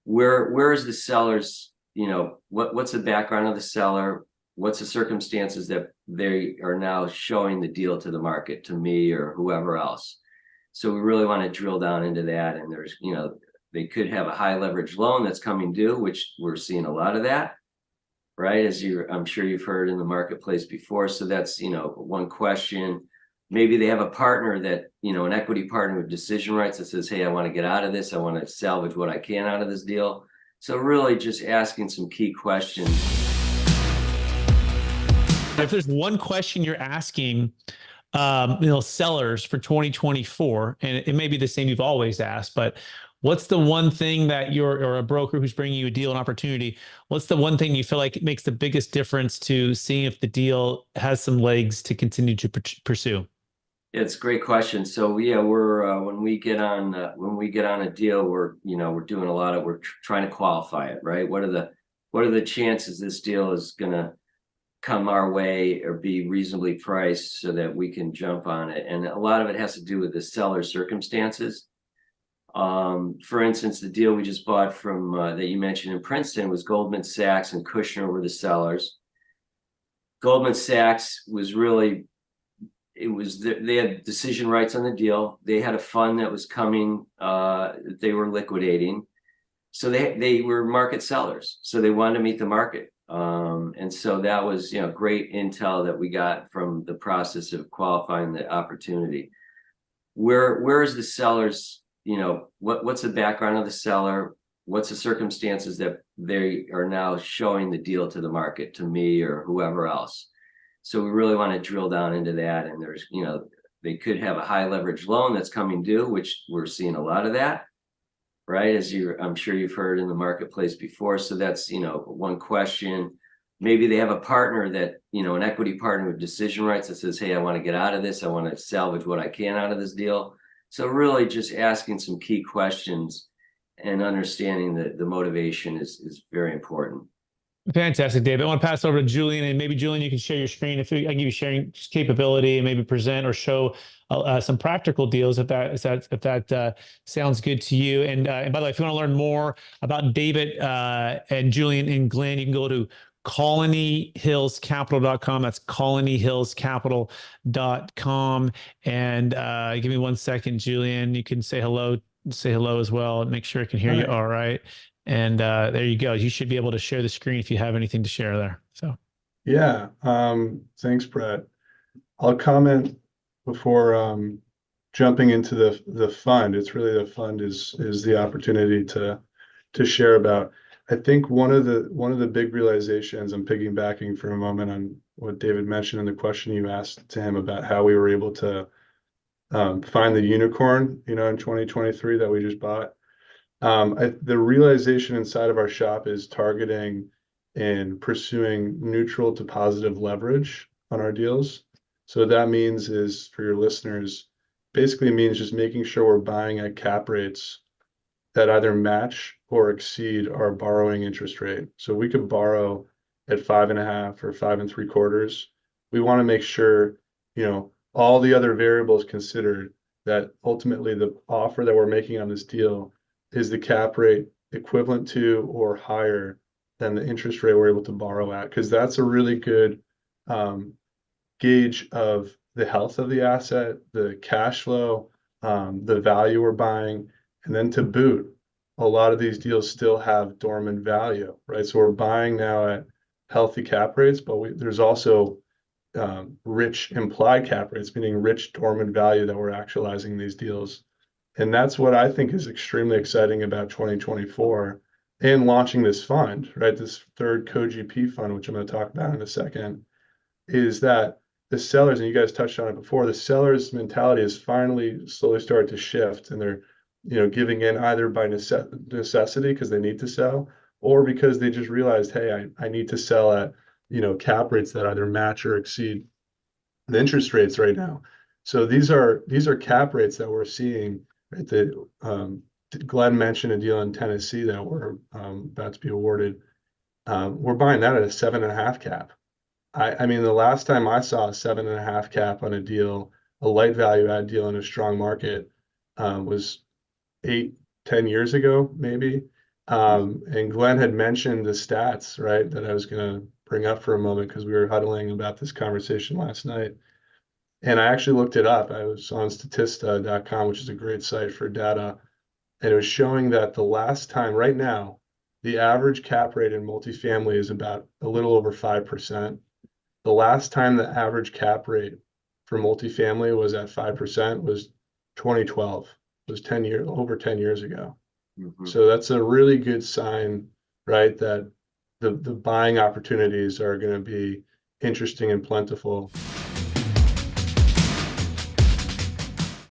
where is the seller's, what's the background of the seller? What's the circumstances that they are now showing the deal to the market, to me or whoever else? So we really want to drill down into that. And there's, they could have a high leverage loan that's coming due, which we're seeing a lot of that, right? I'm sure you've heard in the marketplace before. So that's, one question. Maybe they have a partner that, an equity partner with decision rights that says, hey, I want to get out of this. I want to salvage what I can out of this deal. So really just asking some key questions. If there's one question you're asking, sellers for 2024, and it may be the same you've always asked, but what's the one thing that or a broker who's bringing you a deal, an opportunity, what's the one thing you feel like it makes the biggest difference to seeing if the deal has some legs to continue to pursue? It's a great question. So yeah, we're when we get on a deal, we're doing a lot of trying to qualify it, right? What are the chances this deal is gonna come our way or be reasonably priced so that we can jump on it? And a lot of it has to do with the seller's circumstances. For instance, the deal we just bought from that you mentioned in Princeton was Goldman Sachs and Kushner were the sellers. Goldman Sachs was really, they had decision rights on the deal. They had a fund that was coming, they were liquidating. So they were market sellers. So they wanted to meet the market. And so that was, great intel that we got from the process of qualifying the opportunity. Where is the seller's, what's the background of the seller? What's the circumstances that they are now showing the deal to the market, to me or whoever else? So we really want to drill down into that. And there's, they could have a high leverage loan that's coming due, which we're seeing a lot of that, right? I'm sure you've heard in the marketplace before. So that's, one question. Maybe they have a partner that, an equity partner with decision rights that says, hey, I want to get out of this. I want to salvage what I can out of this deal. So really just asking some key questions and understanding that the motivation is very important. Fantastic, David. I want to pass over to Julian, and maybe Julian, you can share your screen if I give you sharing capability and maybe present or show some practical deals if that sounds good to you. And by the way, if you want to learn more about David and Julian and Glenn, you can go to colonyhillscapital.com. That's colonyhillscapital.com. And give me 1 second, Julian. You can say hello as well and make sure I can hear you all right. And there you go. You should be able to share the screen if you have anything to share there. So, yeah. Thanks, Brett. I'll comment before jumping into the fund. It's really the fund is the opportunity to share about. I think one of the big realizations, I'm piggybacking for a moment on what David mentioned in the question you asked to him about how we were able to find the unicorn, in 2023 that we just bought. The realization inside of our shop is targeting and pursuing neutral to positive leverage on our deals. So what that means is, for your listeners, basically means just making sure we're buying at cap rates that either match or exceed our borrowing interest rate. So we could borrow at 5.5 or 5.75. We want to make sure, all the other variables considered, that ultimately the offer that we're making on this deal is the cap rate equivalent to or higher than the interest rate we're able to borrow at, because that's a really good gauge of the health of the asset, the cash flow, the value we're buying. And then to boot, a lot of these deals still have dormant value, right? So we're buying now at healthy cap rates, but there's also rich implied cap rates, meaning rich dormant value that we're actualizing in these deals. And that's what I think is extremely exciting about 2024 and launching this fund, right? This third co-GP fund, which I'm going to talk about in a second, is that the sellers, and you guys touched on it before, the sellers' mentality is finally slowly started to shift, and they're, giving in either by necessity because they need to sell, or because they just realized, hey, I need to sell at, cap rates that either match or exceed the interest rates right now. So these are cap rates that we're seeing. Right, Glenn mentioned a deal in Tennessee that we're about to be awarded. We're buying that at a 7.5 cap. I mean, the last time I saw a 7.5 cap on a deal, a light value add deal in a strong market, was 8-10 years ago, maybe. And Glenn had mentioned the stats, right, that I was going to bring up for a moment because we were huddling about this conversation last night. And I actually looked it up. I was on statista.com, which is a great site for data. And it was showing that the last time, right now, the average cap rate in multifamily is about a little over 5%. The last time the average cap rate for multifamily was at 5% was 2012. It was 10 years, over 10 years ago. So that's a really good sign, right? That the buying opportunities are going to be interesting and plentiful.